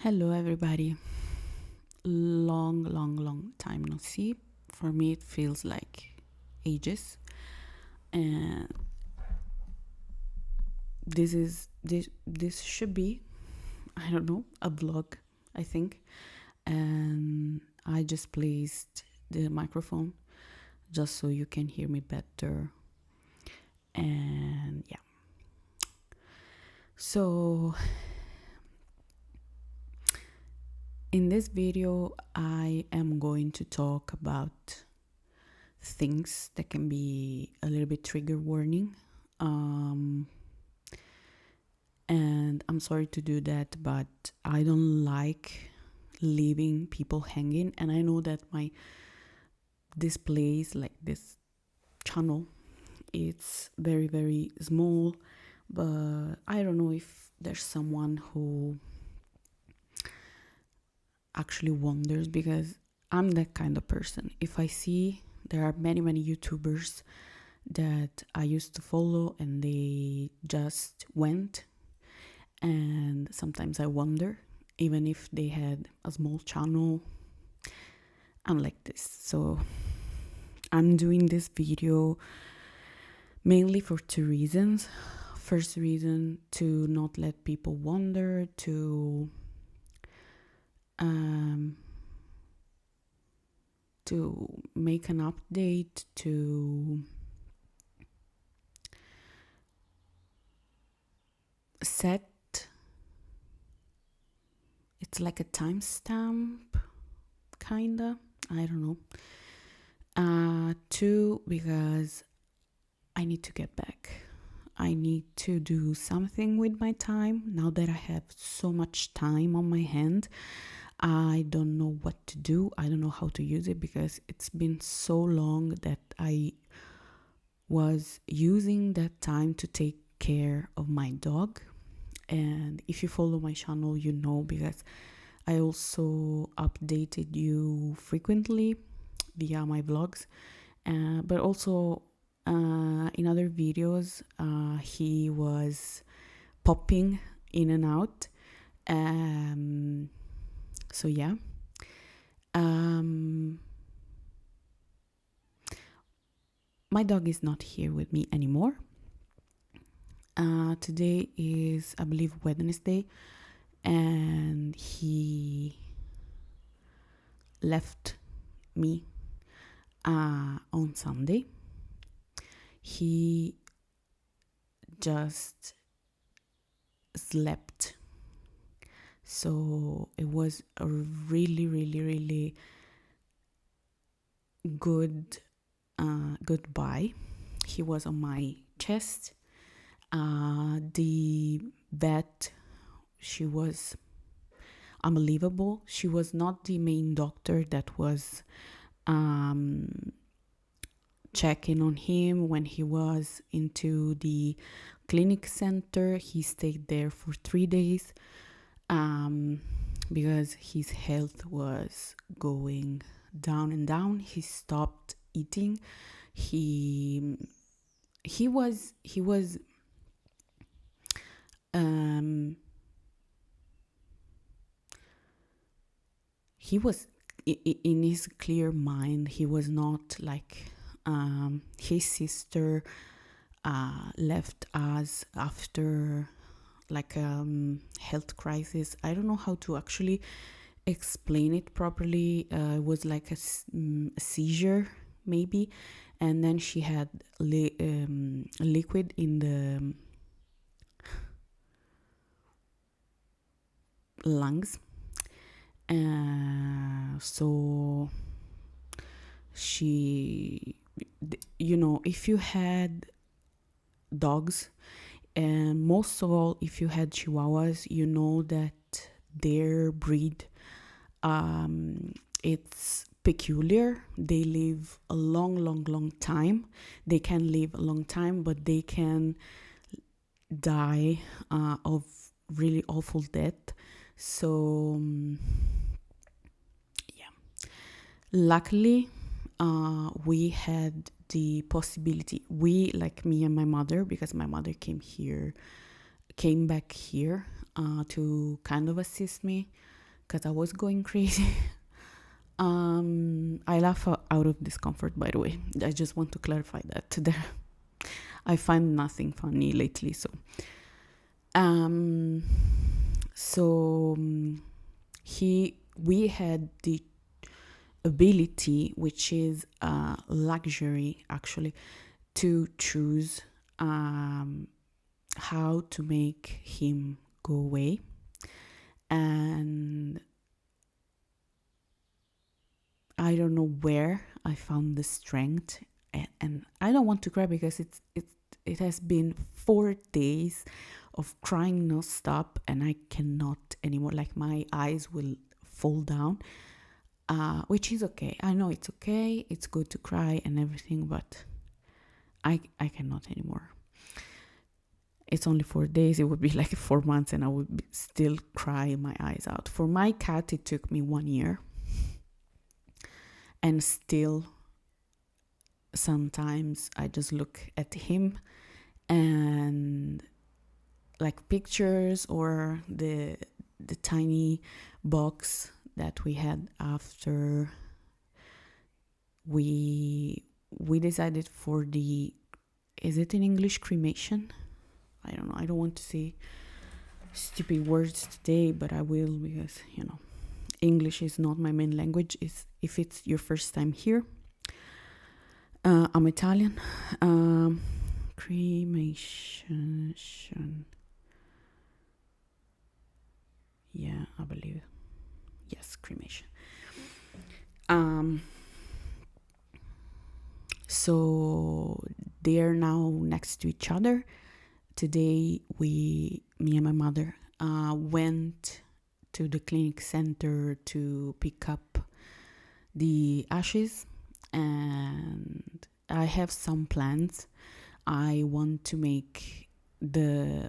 Hello, everybody. Long time no see. For me, it feels like ages, and this should be, I don't know, a vlog, I think. And I just placed the microphone just so you can hear me better. And yeah, so in this video, I am going to talk about things that can be a little bit trigger warning. And I'm sorry to do that, but I don't like leaving people hanging. And I know that this place, like this channel, it's very small, but I don't know if there's someone who actually wonders, because I'm that kind of person. If I see there are many YouTubers that I used to follow and they just went, and sometimes I wonder, even if they had a small channel, I'm like this. So I'm doing this video mainly for two reasons. First reason, to not let people wonder, to make an update, to set, it's like a timestamp, kinda, I don't know. Two, because I need to get back. I need to do something with my time. Now that I have so much time on my hand, I don't know what to do. I don't know how to use it, because it's been so long that I was using that time to take care of my dog. And if you follow my channel, you know, because I also updated you frequently via my vlogs, but also in other videos he was popping in and out. So yeah, my dog is not here with me anymore. Today is, I believe, Wednesday, and he left me on Sunday. He just slept, so it was a really good goodbye. He was on my chest. The vet, she was unbelievable. She was not the main doctor that was checking on him when he was into the clinic center. He stayed there for 3 days because his health was going down and down. He stopped eating. He was in his clear mind. He was not like his sister left us after like health crisis. I don't know how to actually explain it properly. It was like a seizure maybe, and then she had liquid in the lungs. So she, you know, if you had dogs, and most of all if you had chihuahuas, you know that their breed, it's peculiar. They live a long time. They can live a long time, but they can die of really awful death. So yeah, luckily we had the possibility, we, like me and my mother, because my mother came back here to kind of assist me. because I was going crazy. I laugh out of discomfort, by the way. I just want to clarify that there. I find nothing funny lately, so we had the ability, which is a luxury actually, to choose how to make him go away. And I don't know where I found the strength, and I don't want to cry because it has been 4 days of crying non-stop, and I cannot anymore. Like, my eyes will fall down, which is okay. I know it's okay. It's good to cry and everything, but I cannot anymore. It's only 4 days. It would be like 4 months and I would still cry my eyes out. For my cat, it took me 1 year. And still, sometimes I just look at him and like pictures or the tiny box that we had after we decided for the, is it in English, cremation? I don't know. I don't want to say stupid words today, but I will, because, English is not my main language. If it's your first time here. I'm Italian. Cremation. Yeah, I believe. Yes, cremation. So they are now next to each other. Today, me and my mother went to the clinic center to pick up the ashes, and I have some plans. I want to make I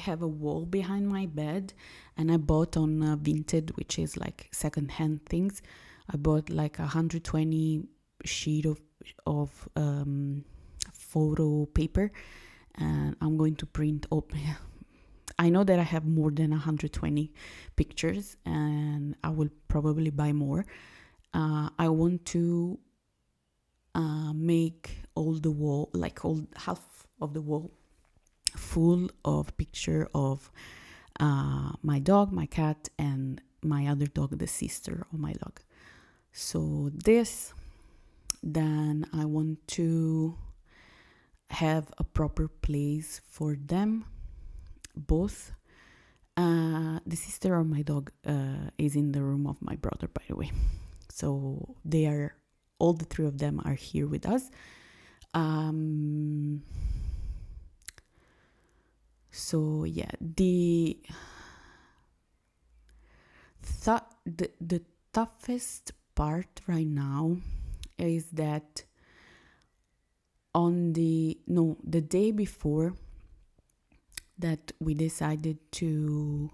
have a wall behind my bed, and I bought on Vinted, which is like secondhand things. I bought like 120 sheet of photo paper, and I'm going to print up. I know that I have more than 120 pictures, and I will probably buy more. I want to make all the wall, like all half of the wall, full of picture of my dog, my cat, and my other dog, the sister of my dog. So this, then I want to have a proper place for them both. The sister of my dog is in the room of my brother, by the way. So all the three of them are here with us. So yeah, the toughest part right now is that the day before that we decided to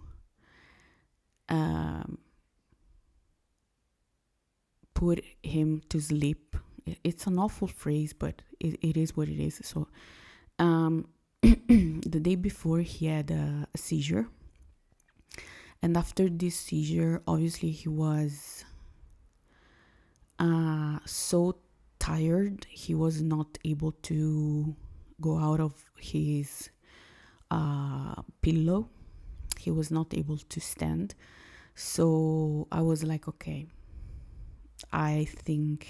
put him to sleep. It's an awful phrase, but it is what it is. So the day before, he had a seizure, and after this seizure, obviously he was so tired, he was not able to go out of his pillow. He was not able to stand. So I was like, okay, I think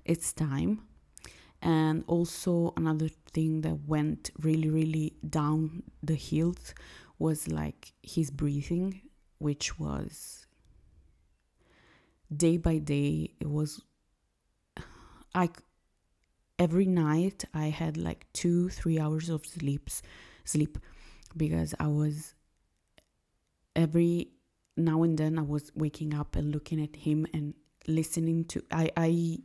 it's time. And also another thing that went really, really down the hills was like his breathing, which was day by day. It was every night I had like 2-3 hours of sleep, because I was, every now and then I was waking up and looking at him and listening to, I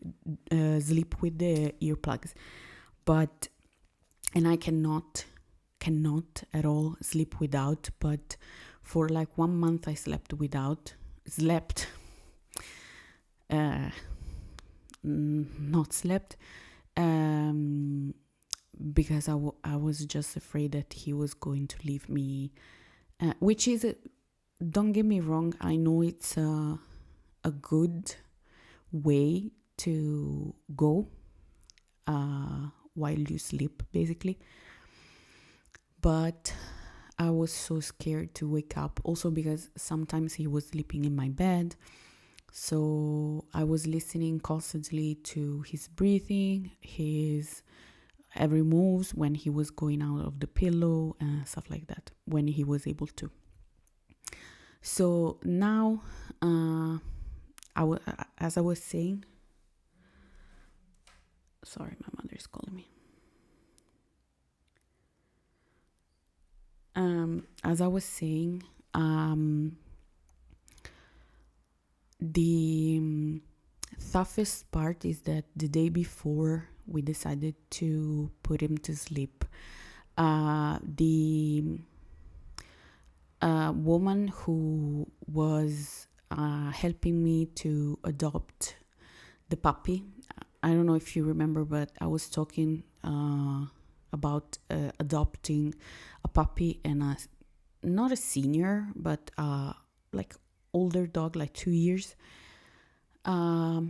sleep with the earplugs, and I cannot at all sleep without. But for like 1 month I slept, because I was just afraid that he was going to leave me, which is don't get me wrong, I know it's a good way to go while you sleep, basically. But I was so scared to wake up, also because sometimes he was sleeping in my bed. So I was listening constantly to his breathing, his every moves when he was going out of the pillow and stuff like that, when he was able to. So now, as I was saying, sorry, my mother is calling me. As I was saying, the toughest part is that the day before we decided to put him to sleep, the woman who was helping me to adopt the puppy, I don't know if you remember, but I was talking about adopting a puppy and not a senior, but like older dog, like 2 years. As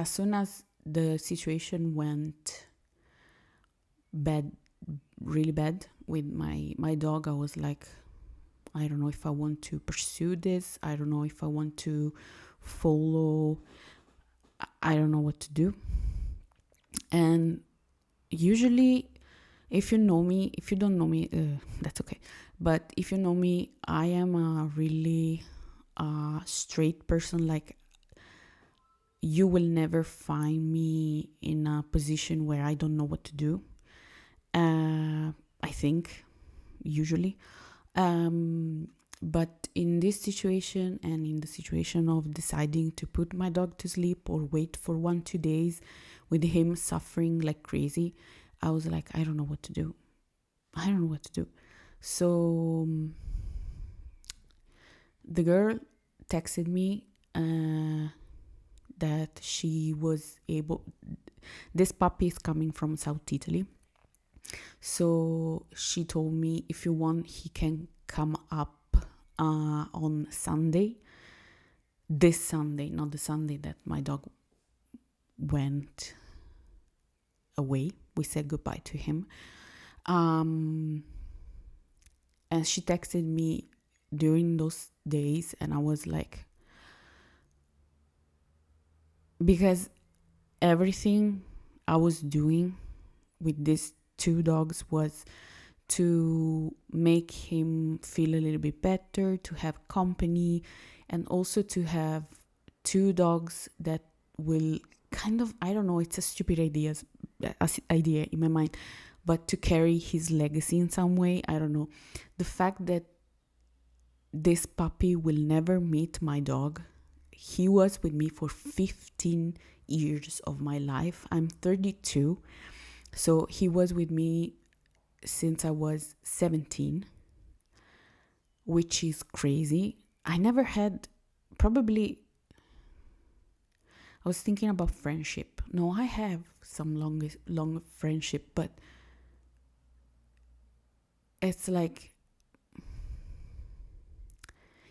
soon as the situation went bad, really bad with my dog, I was like, I don't know if I want to pursue this. I don't know if I want to follow. I don't know what to do. And usually, if you know me, if you don't know me, that's okay. But if you know me, I am a really straight person. Like, you will never find me in a position where I don't know what to do. I think, usually. But in this situation, and in the situation of deciding to put my dog to sleep or wait for 1-2 days with him suffering like crazy, I was like, I don't know what to do. I don't know what to do. So the girl texted me that she was able, this puppy is coming from South Italy. So she told me, if you want, he can come up on Sunday. This Sunday, not the Sunday that my dog went away. We said goodbye to him. And she texted me during those days, and I was like, because everything I was doing with these 2 dogs was to make him feel a little bit better, to have company, and also to have 2 dogs that will kind of, I don't know, it's a stupid idea in my mind, but to carry his legacy in some way. I don't know. The fact that this puppy will never meet my dog. He was with me for 15 years of my life. I'm 32. So he was with me since I was 17, which is crazy. I never had, probably, I was thinking about friendship. No, I have some long friendship, but it's like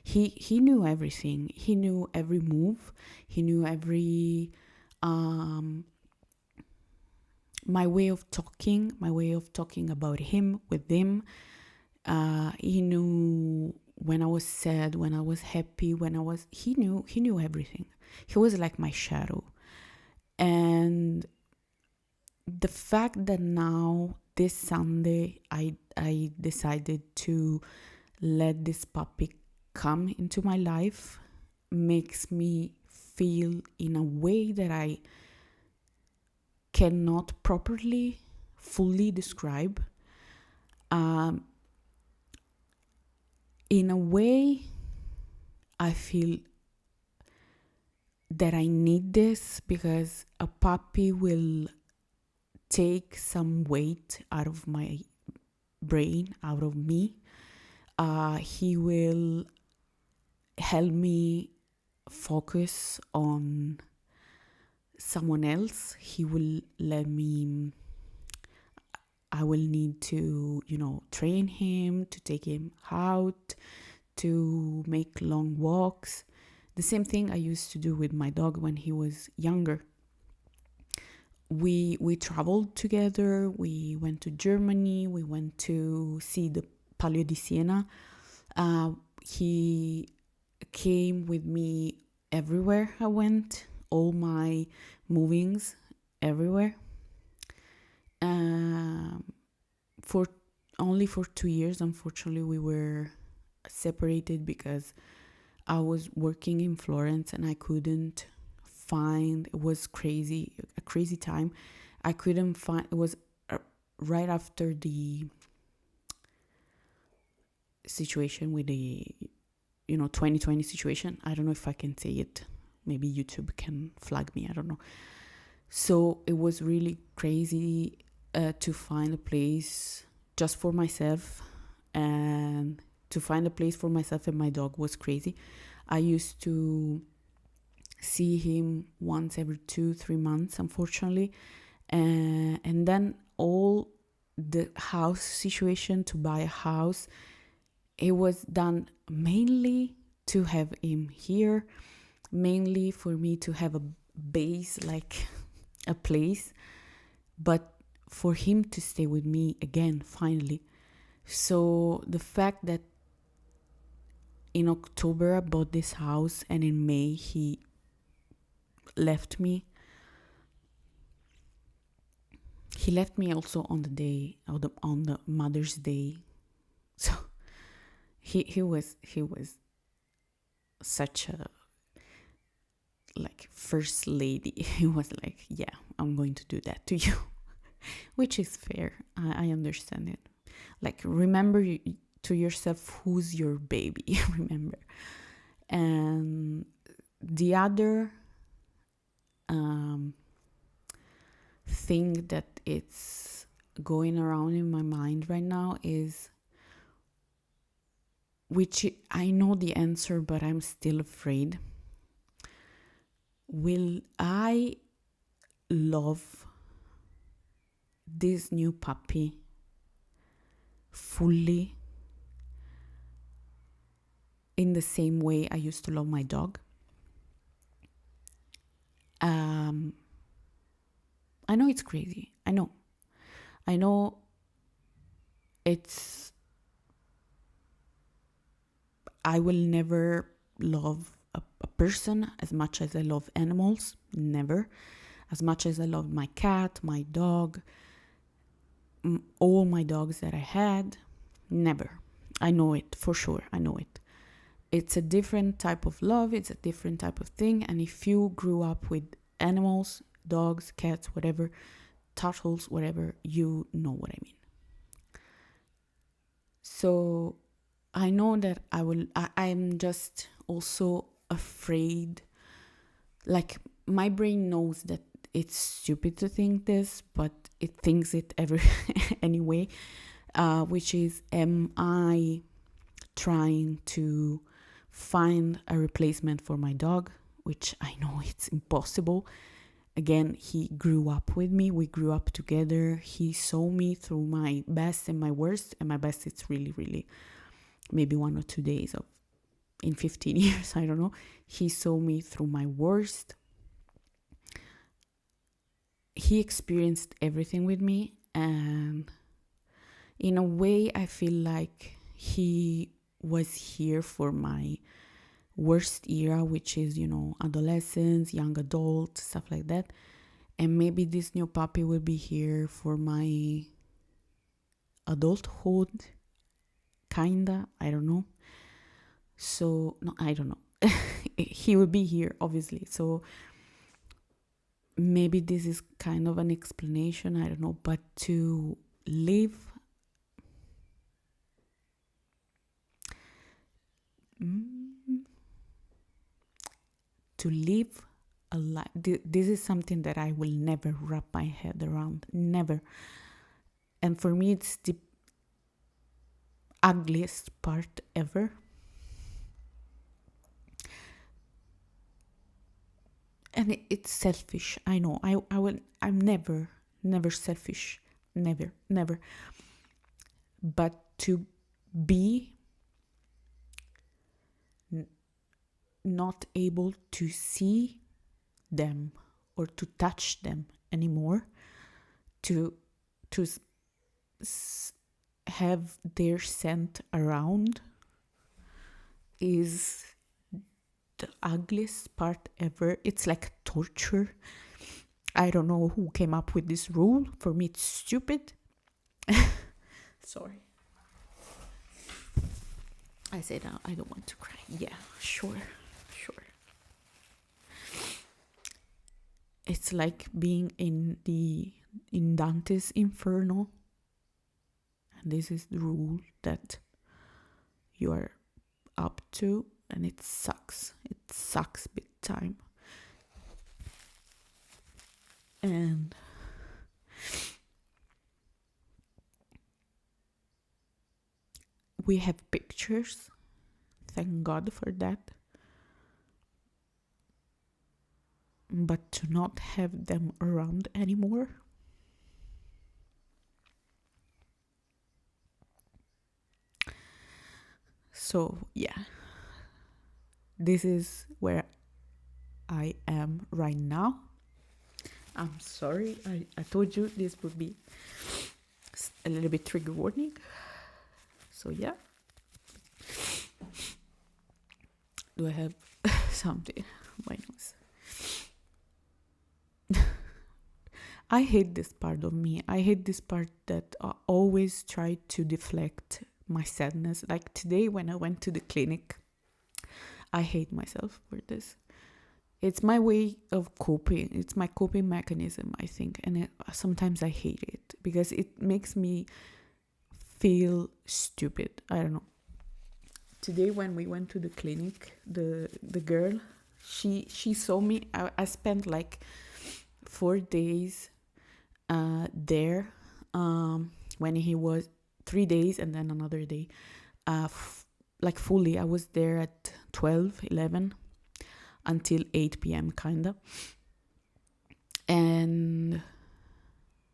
he knew everything. He knew every move. He knew every my way of talking about him with him. He knew when I was sad, when I was happy, he knew everything. He was like my shadow. And the fact that now this Sunday I decided to let this puppy come into my life makes me feel in a way that I cannot properly, fully describe. In a way, I feel that I need this because a puppy will take some weight out of my brain, out of me. He will help me focus on someone else. He will let me, I will need to, train him, to take him out, to make long walks. The same thing I used to do with my dog when he was younger. We traveled together. We went to Germany. We went to see the Palio di Siena. He came with me everywhere I went, all my movings, everywhere. For only for 2 years, unfortunately, we were separated because I was working in Florence and I couldn't find. It was crazy, a crazy time. I couldn't find. It was right after the situation with the 2020 situation. I don't know if I can say it. Maybe YouTube can flag me. I don't know. So it was really crazy to find a place just for myself, and to find a place for myself and my dog was crazy. I used to see him once every 2-3 months, unfortunately, and then all the house situation, to buy a house, it was done mainly to have him here, mainly for me to have a base, like a place, but for him to stay with me again, finally. So the fact that in October I bought this house and in May he left me. He left me also on the day on the Mother's Day. So he was such a like first lady. He was like, yeah, I'm going to do that to you. Which is fair. I understand it. Like, remember to yourself who's your baby. Remember. And the other thing that it's going around in my mind right now is, which I know the answer, but I'm still afraid. Will I love this new puppy fully in the same way I used to love my dog? I know it's crazy. I know I will never love a person as much as I love animals. Never. As much as I love my cat, my dog, all my dogs that I had. Never. I know it for sure. I know it. It's a different type of love. It's a different type of thing. And if you grew up with animals, dogs, cats, whatever, turtles, whatever, you know what I mean. So I know that I'm just also afraid. Like, my brain knows that it's stupid to think this, but it thinks it anyway, which is, am I trying to find a replacement for my dog, which I know it's impossible. Again, he grew up with me. We grew up together. He saw me through my best and my worst. And my best, it's really, really maybe 1 or 2 days in 15 years. I don't know. He saw me through my worst. He experienced everything with me. And in a way, I feel like he was here for my worst era, which is, adolescence, young adult, stuff like that. And maybe this new puppy will be here for my adulthood, kinda. I don't know. So, no, I don't know. He will be here, obviously. So maybe this is kind of an explanation. I don't know. But to live a life. This is something that I will never wrap my head around. Never. And for me, it's the ugliest part ever. And it's selfish. I know. I'm never selfish. Never. But to be not able to see them or to touch them anymore, to to have their scent around, is the ugliest part ever. It's like torture. I don't know who came up with this rule. For me, it's stupid. Sorry. I said I don't want to cry. Yeah, sure. It's like being in Dante's Inferno. And this is the rule that you are up to, and it sucks. It sucks big time. And we have pictures. Thank God for that. But to not have them around anymore. So, yeah. This is where I am right now. I'm sorry. I told you this would be a little bit trigger warning. So, yeah. Do I have something? My nose. I hate this part of me. I hate this part that I always try to deflect my sadness. Like today when I went to the clinic, I hate myself for this. It's my way of coping. It's my coping mechanism, I think. And sometimes I hate it because it makes me feel stupid. I don't know. Today when we went to the clinic, the girl, she saw me. I spent like 4 days there, when he was 3 days and then another day, like fully. I was there at 12, 11 until 8 p.m. kinda. And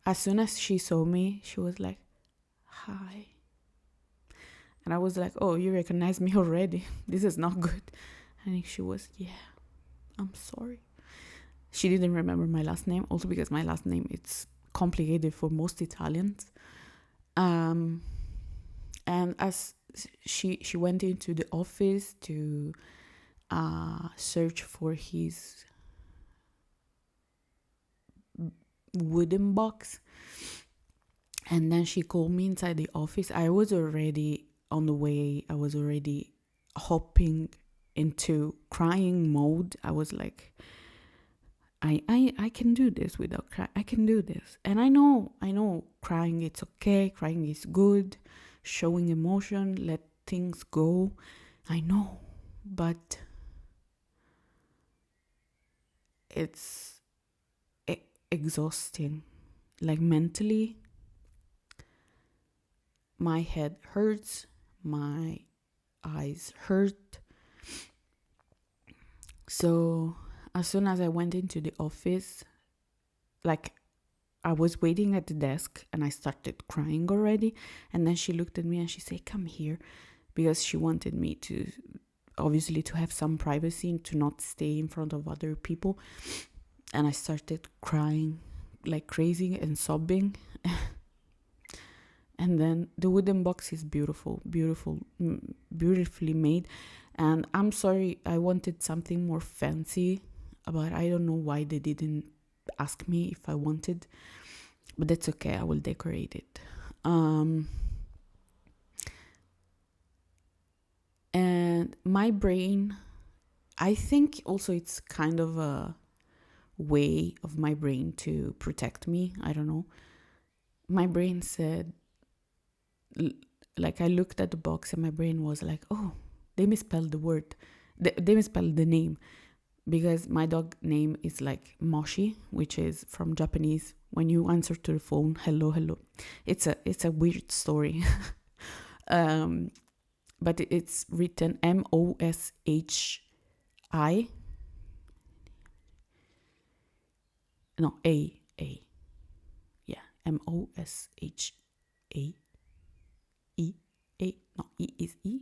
as soon as she saw me, she was like, hi. And I was like, oh, you recognize me already? This is not good. And she was, yeah, I'm sorry. She didn't remember my last name, also because my last name, it's complicated for most Italians. And as she went into the office to search for his wooden box, and then she called me inside the office. I was already on the way. I was already hopping into crying mode. I was like, I can do this without crying. I can do this. And I know crying, it's okay. Crying is good. Showing emotion, let things go. I know. But it's exhausting. Like mentally, my head hurts. My eyes hurt. So as soon as I went into the office, like I was waiting at the desk and I started crying already. And then she looked at me and she said, come here, because she wanted me to, obviously, to have some privacy and to not stay in front of other people. And I started crying like crazy and sobbing. And then the wooden box is beautiful, beautifully made. And I'm sorry, I wanted something more fancy, but I don't know why they didn't ask me if I wanted. But that's okay, I will decorate it. And my brain, I think also it's kind of a way of my brain to protect me. I don't know. My brain said, like I looked at the box and my brain was like, oh, they misspelled the word. They misspelled the name, because my dog name is like Moshi, which is from Japanese. When you answer to the phone, hello, hello. It's a weird story. But it's written Moshi. No, A. Yeah, Mosha. E. A. No, E is E.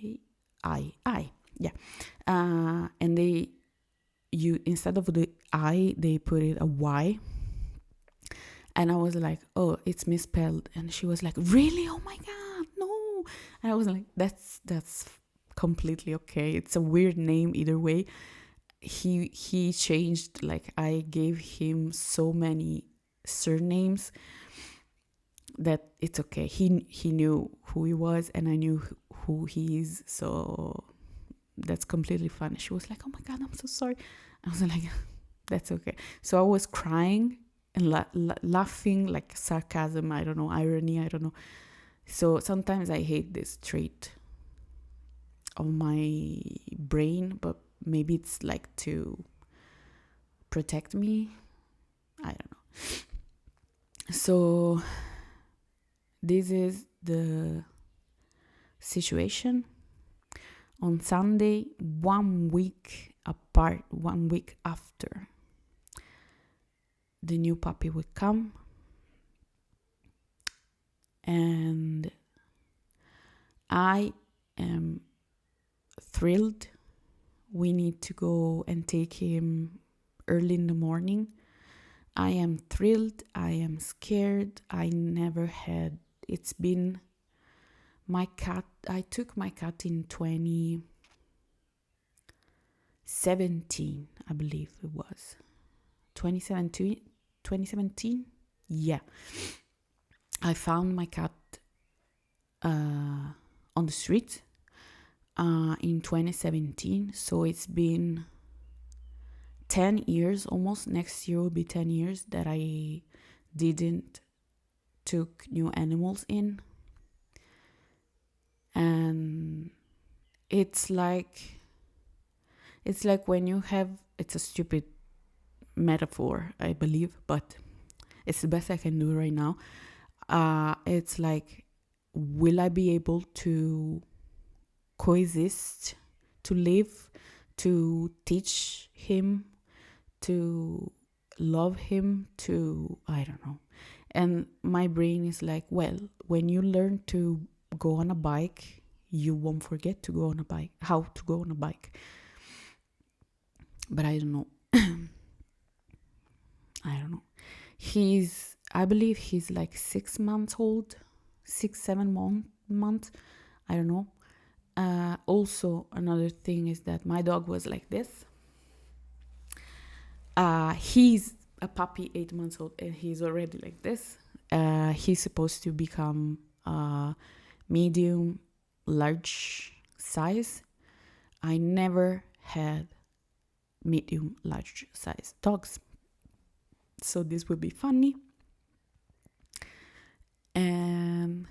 A. I. Yeah. And instead of the I, they put it a Y. And I was like, oh, it's misspelled. And she was like, really? Oh my God, no. And I was like, that's completely okay. It's a weird name either way. He changed, like, I gave him so many surnames that it's okay. He knew who he was, and I knew who he is. So that's completely fine. She was like, oh my God, I'm so sorry. I was like, that's okay. So I was crying and laughing, like sarcasm, I don't know, irony, I don't know. So sometimes I hate this trait of my brain, but maybe it's like to protect me. I don't know. So this is the situation. On Sunday, 1 week apart, 1 week after, the new puppy would come, and I am thrilled. We need to go and take him early in the morning. I am thrilled. I am scared. I never had. It's been my cat. I took my cat in 2017, I believe it was. 2017? 2017? Yeah. I found my cat on the street in 2017. So it's been 10 years almost. Next year will be 10 years that I didn't took new animals in. And it's like when you have, it's a stupid metaphor, I believe, but it's the best I can do right now. It's like, will I be able to coexist, to live, to teach him, to love him, to, I don't know. And my brain is like, well, when you learn to go on a bike, you won't forget to go on a bike, how to go on a bike. But I don't know. I don't know. I believe he's like 6 months old, 6-7 months. I don't know. Also, another thing is that my dog was like this. He's a puppy, 8 months old, and he's already like this. He's supposed to become medium, large size. I never had medium, large size dogs. So this would be funny. And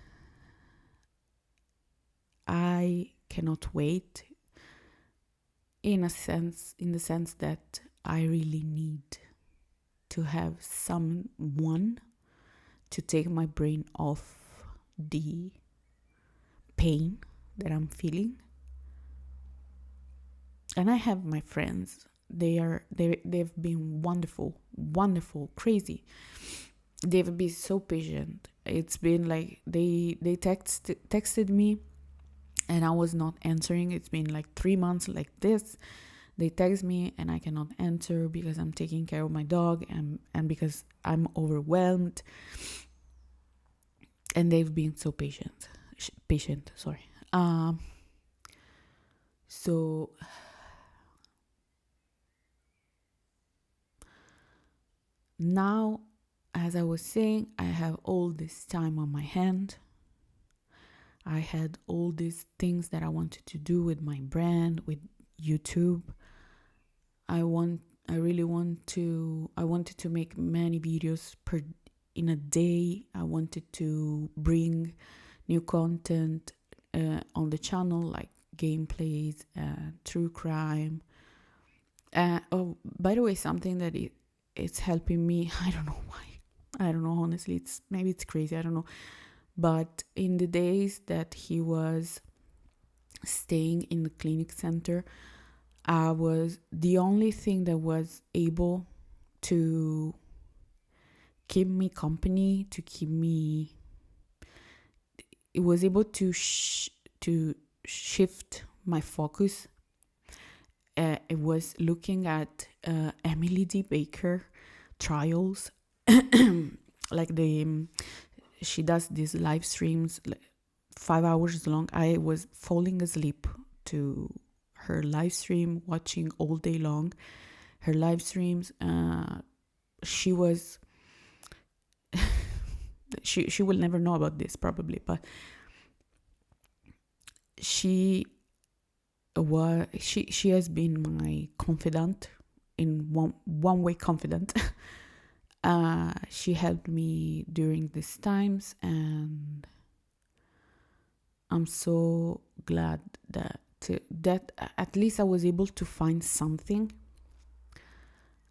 I cannot wait, in the sense that I really need to have someone to take my brain off the pain that I'm feeling. And I have my friends. They've been wonderful, crazy. They've been so patient. It's been like they texted me and I was not answering. It's been like 3 months like this. They text me and I cannot answer because I'm taking care of my dog and because I'm overwhelmed. And they've been so patient. Sorry. So now, as I was saying, I have all this time on my hand. I had all these things that I wanted to do with my brand, with YouTube. I wanted to make many videos in a day. I wanted to bring new content on the channel, like gameplays, true crime. Oh, by the way, something that it's helping me. I don't know why. I don't know, honestly. Maybe it's crazy. I don't know. But in the days that he was staying in the clinic center, I was the only thing that was able to keep me company, to keep me. It was able to shift my focus it was looking at Emily D. Baker trials. Like she does these live streams, like 5 hours long. I was falling asleep to her live stream, watching all day long her live streams. She was she will never know about this probably, but she has been my confidant, in one way confidant. She helped me during these times, and I'm so glad that at least I was able to find something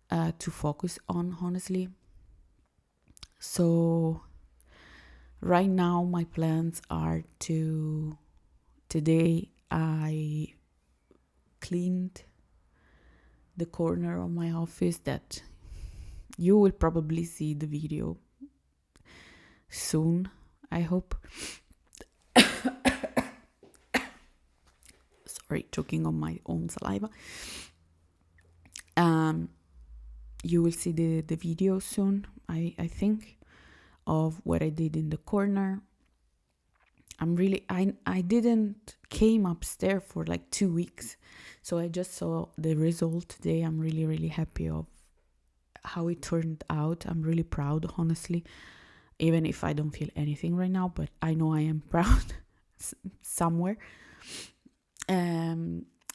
to focus on, honestly. So right now my plans are to, today I cleaned the corner of my office that you will probably see the video soon, I hope. Sorry, choking on my own saliva. You will see the video soon, I think, of what I did in the corner. I didn't came upstairs for like 2 weeks, so I just saw the result today. I'm really, really happy of how it turned out. I'm really proud, honestly, even if I don't feel anything right now, but I know I am proud somewhere.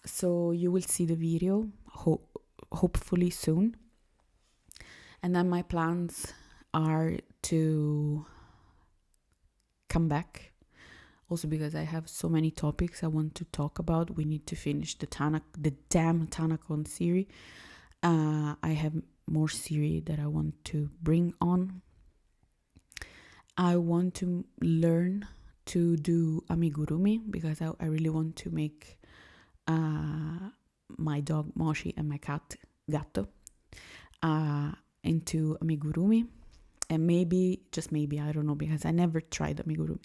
So you will see the video hopefully soon. And then my plans are to come back, also because I have so many topics I want to talk about. We need to finish the damn Tanakon series. I have more series that I want to bring on. I want to learn to do amigurumi because I really want to make my dog Moshi and my cat Gatto into amigurumi. And maybe, just maybe, I don't know, because I never tried amigurumi,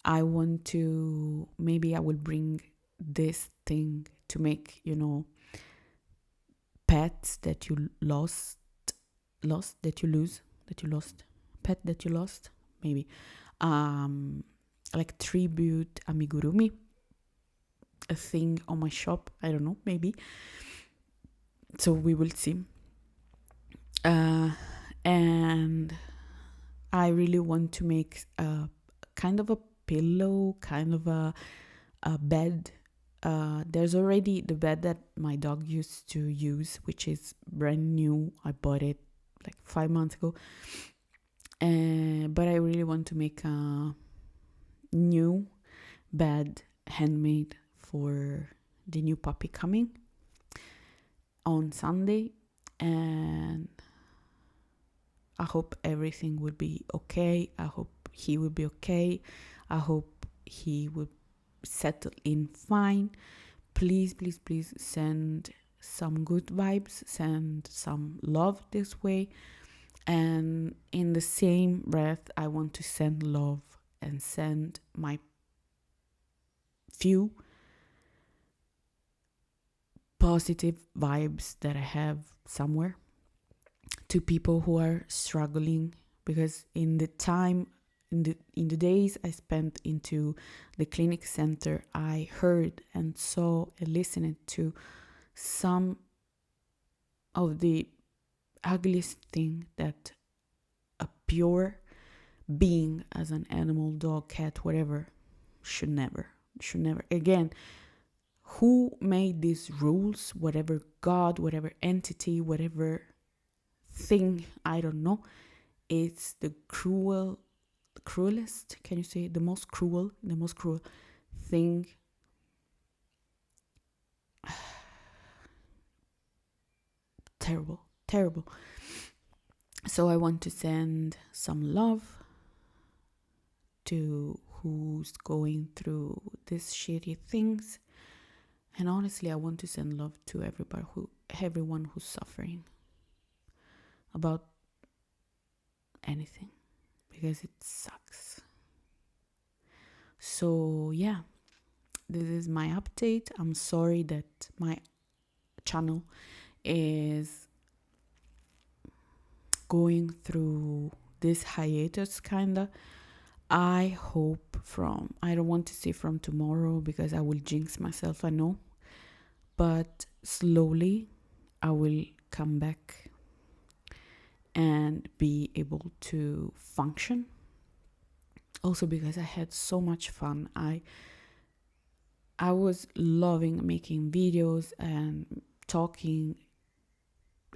I want to, maybe I will bring this thing to make, pets that you lost, pet that you lost, maybe, like tribute amigurumi, a thing on my shop. I don't know, maybe. So we will see. And I really want to make a kind of a pillow, kind of a bed. There's already the bed that my dog used to use, which is brand new. I bought it like 5 months ago. But I really want to make a new bed, handmade, for the new puppy coming on Sunday. And I hope everything will be okay. I hope he will be okay. I hope he will settle in fine. Please, please, please send some good vibes, send some love this way. And in the same breath, I want to send love and send my few positive vibes that I have somewhere to people who are struggling, because in the time, in the days I spent into the clinic center, I heard and saw and listened to some of the ugliest thing that a pure being, as an animal, dog, cat, whatever, should never again. Who made these rules? Whatever God, whatever entity, whatever thing, I don't know. It's the cruelest, can you say, the most cruel thing terrible. So I want to send some love to who's going through these shitty things, and honestly I want to send love to everyone who's suffering about anything, because it sucks. So yeah, this is my update. I'm sorry that my channel is going through this hiatus, kinda. I hope I don't want to say from tomorrow because I will jinx myself, I know, but slowly I will come back and be able to function. Also because I had so much fun. I was loving making videos and talking.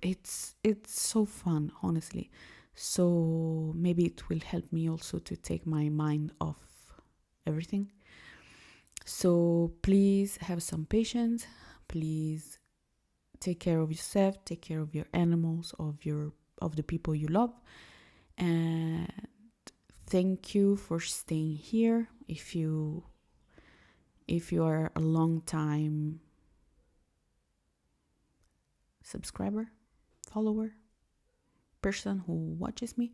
It's so fun, honestly. So maybe it will help me also to take my mind off everything. So please have some patience. Please take care of yourself, take care of your animals, of the people you love. And thank you for staying here. If you are a long time subscriber, follower, person who watches me,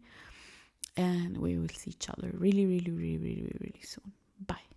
and we will see each other really, really, really, really, really soon. Bye.